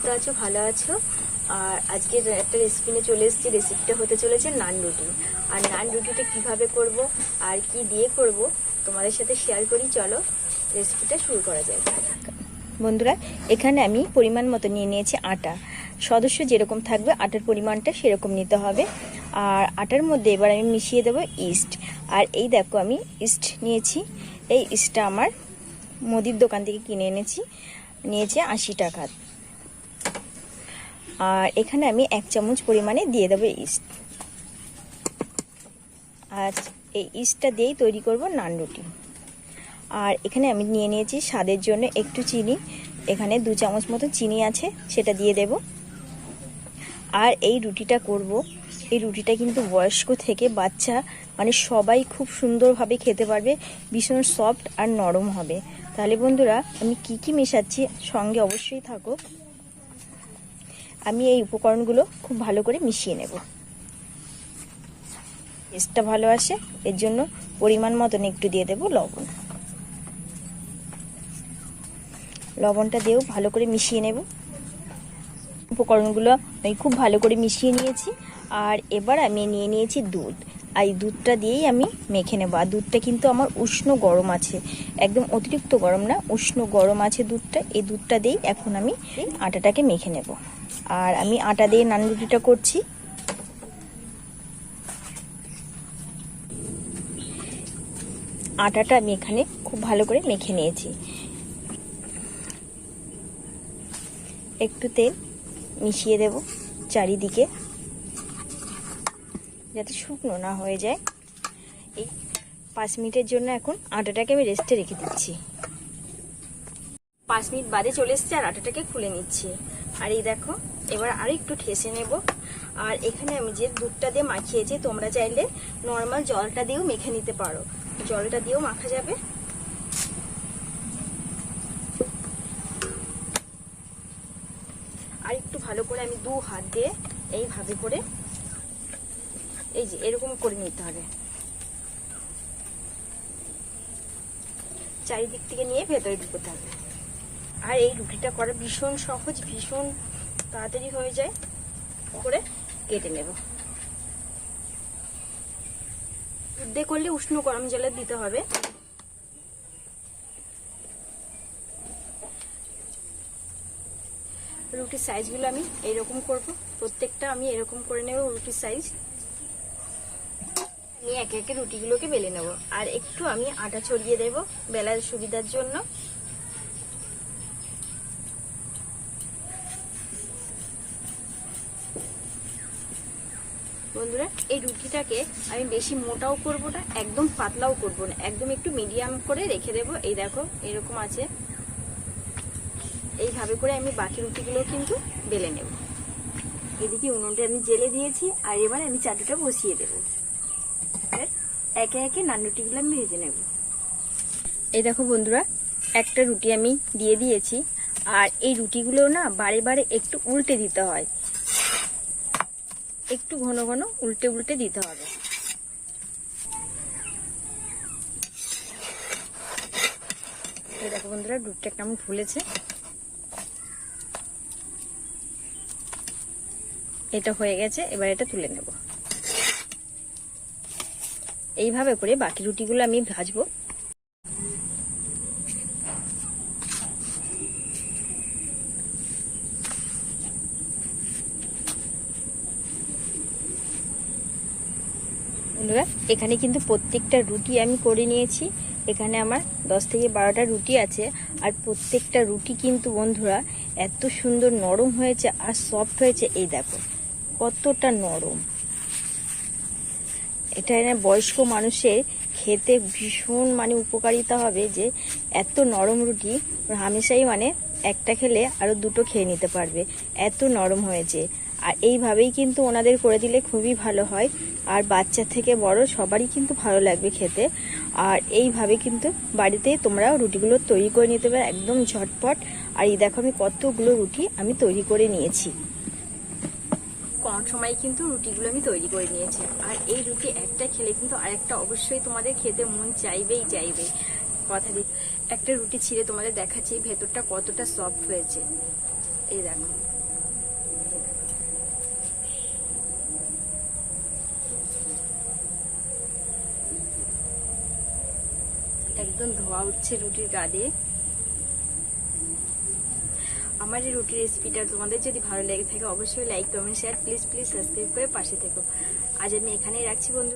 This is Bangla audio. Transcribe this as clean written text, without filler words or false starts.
তো আছো, ভালো আছো? আর আজকে একটা রেসিপি নিয়ে চলে এসেছি। রেসিপিটা হতে চলেছে নান রুটি। আর নান রুটিটা কিভাবে করব আর কি দিয়ে করব তোমাদের সাথে শেয়ার করি। চলো রেসিপিটা শুরু করা যায়। বন্ধুরা, এখানে আমি পরিমাণ মতো নিয়ে নিয়েছি আটা। সদস্য যেরকম থাকবে আটার পরিমাণটা সেরকম নিতে হবে। আর আটার মধ্যে এবার আমি মিশিয়ে দেবো ইস্ট। আর এই দেখো আমি ইস্ট নিয়েছি। এই ইস্টটা আমার মুদির দোকান থেকে কিনে এনেছি, নিয়েছে 80 টাকা। আর এখানে আমি 1 চামচ পরিমাণে দিয়ে দেবো ইস্ট। আর এই ইস্টটা দিয়েই তৈরি করব নান রুটি। আর এখানে আমি নিয়ে নিয়েছি স্বাদের জন্য একটু চিনি। এখানে 2 চামচ মতো চিনি আছে, সেটা দিয়ে দেব। আর এই রুটিটা করব, এই রুটিটা কিন্তু বয়স্ক থেকে বাচ্চা মানে সবাই খুব সুন্দরভাবে খেতে পারবে। ভীষণ সফট আর নরম হবে। তাহলে বন্ধুরা, আমি কি কি মেশাচ্ছি সঙ্গে অবশ্যই থাকো। আমি এই উপকরণগুলো খুব ভালো করে মিশিয়ে নেব। টেস্টটা ভালো আসে এর জন্য পরিমাণ মতন একটু দিয়ে দেব লবণ। লবণটা দিয়েও ভালো করে মিশিয়ে নেব। উপকরণগুলো আমি খুব ভালো করে মিশিয়ে নিয়েছি। আর এবার আমি নিয়ে নিয়েছি দুধ। আর এই দুধটা দিয়েই আমি মেখে নেব। আর দুধটা কিন্তু আমার উষ্ণ গরম আছে, একদম অতিরিক্ত গরম না, উষ্ণ গরম আছে দুধটা। এই দুধটা দিয়েই এখন আমি আটাটাকে মেখে নেব। আর আমি আটা দিয়ে নান রুটিটা করছি। আটাটা আমি এখানে খুব ভালো করে মেখে নিয়েছি। একটু তেল মিশিয়ে দেব চারিদিকে, যাতে শুকনো না হয়ে যায়। এই 5 মিনিটের জন্য এখন আটাটাকে আমি রেস্টে রেখে দিচ্ছি। 5 মিনিট বাদে চলে এসছে আর আটাটাকে খুলে নিচ্ছি। আর এই দেখো, এবার আর একটু ঠেসে নেব। আর এখানে আমি যে দুধটা দিয়ে মাখিয়েছি, তোমরা চাইলে নর্মাল জলটা দিয়েও মেখে নিতে পারো, জলটা দিয়েও মাখা যাবে। আর একটু ভালো করে আমি 2 হাত দিয়ে এইভাবে করে, এই যে এরকম করে নিতে হবে। চারিদিক থেকে নিয়ে ভেতরে ঢুকতে হবে। আর এই রুটিটা করা ভীষণ সহজ, ভীষণ তাড়াতাড়ি হয়ে যায়। করে কেটে নেব। দুধ দিয়ে করলে উষ্ণ গরম জলে দিতে হবে। রুটির সাইজগুলো আমি এইরকম করব। প্রত্যেকটা আমি এরকম করে নেব রুটির সাইজ। নিয়ে একে একে রুটিগুলোকে বেলে নেব। আর একটু আমি আটা ছড়িয়ে দেব বেলার সুবিধার জন্য। বন্ধুরা, এই রুটিটাকে আমি বেশি মোটাও করব না, একদম পাতলাও করব না, একদম একটু মিডিয়াম করে রেখে দেব। এই দেখো এরকম আছে। এইভাবে করে আমি বাকি রুটিগুলো কিন্তু বেলে নেব। এদিকে উনুনটা আমি জেলে দিয়েছি। আর এবার আমি চাটুটা বসিয়ে দেব। একে একে নান রুটিগুলো আমি ভেজে নেব। এই দেখো বন্ধুরা, একটা রুটি আমি দিয়ে দিয়েছি। আর এই রুটিগুলো না বারে বারে একটু উল্টে দিতে হয়, একটু ঘন ঘন উল্টে উল্টে দিতে হবে। এই দেখো বন্ধুরা, রুটিটা কেমন ফুলেছে। এটা হয়ে গেছে, এবার এটা তুলে নেব। এইভাবে করে বাকি রুটিগুলো আমি ভাজবো। বন্ধুরা, এখানে কিন্তু প্রত্যেকটা রুটি আমি করে নিয়েছি। এখানে আমার 10 থেকে 12টা রুটি আছে। আর প্রত্যেকটা রুটি কিন্তু বন্ধুরা এত সুন্দর নরম হয়েছে আর সফট হয়েছে। এই দেখো কতটা নরম। এটা বয়স্ক মানুষের খেতে ভীষণ মানে উপকারিতা হবে, যে এত নরম রুটি হামেশাই মানে একটা খেলে আরো 2টো খেয়ে নিতে পারবে, এত নরম হয়েছে। আর এইভাবেই কিন্তু ওনাদের করে দিলে খুবই ভালো হয়। আর বাচ্চা থেকে বড় সবারই কিন্তু ভালো লাগবে খেতে। আর এইভাবে কিন্তু বাড়িতে তোমরা রুটিগুলো তৈরি করে নিতে পারো একদম ঝটপট। আর এই দেখো আমি কতগুলো রুটি আমি তৈরি করে নিয়েছি। কম সময়ে কিন্তু রুটিগুলো আমি তৈরি করে নিয়েছি। আর এই রুটি একটা খেলে কিন্তু আরেকটা অবশ্যই তোমাদের খেতে মন চাইবেই চাইবে। কথা দিই, একটা রুটি ছিঁড়ে তোমাদের দেখাচ্ছি ভেতরটা কতটা সফট হয়েছে। এই দেখো, একদম ধোয়া উঠছে রুটির গা দিয়ে। আমার এই রুটির রেসিপিটা তোমাদের যদি ভালো লেগে থাকে অবশ্যই like comment share please subscribe করে পাশে থেকো। আজ আমি এখানেই রাখছি বন্ধু।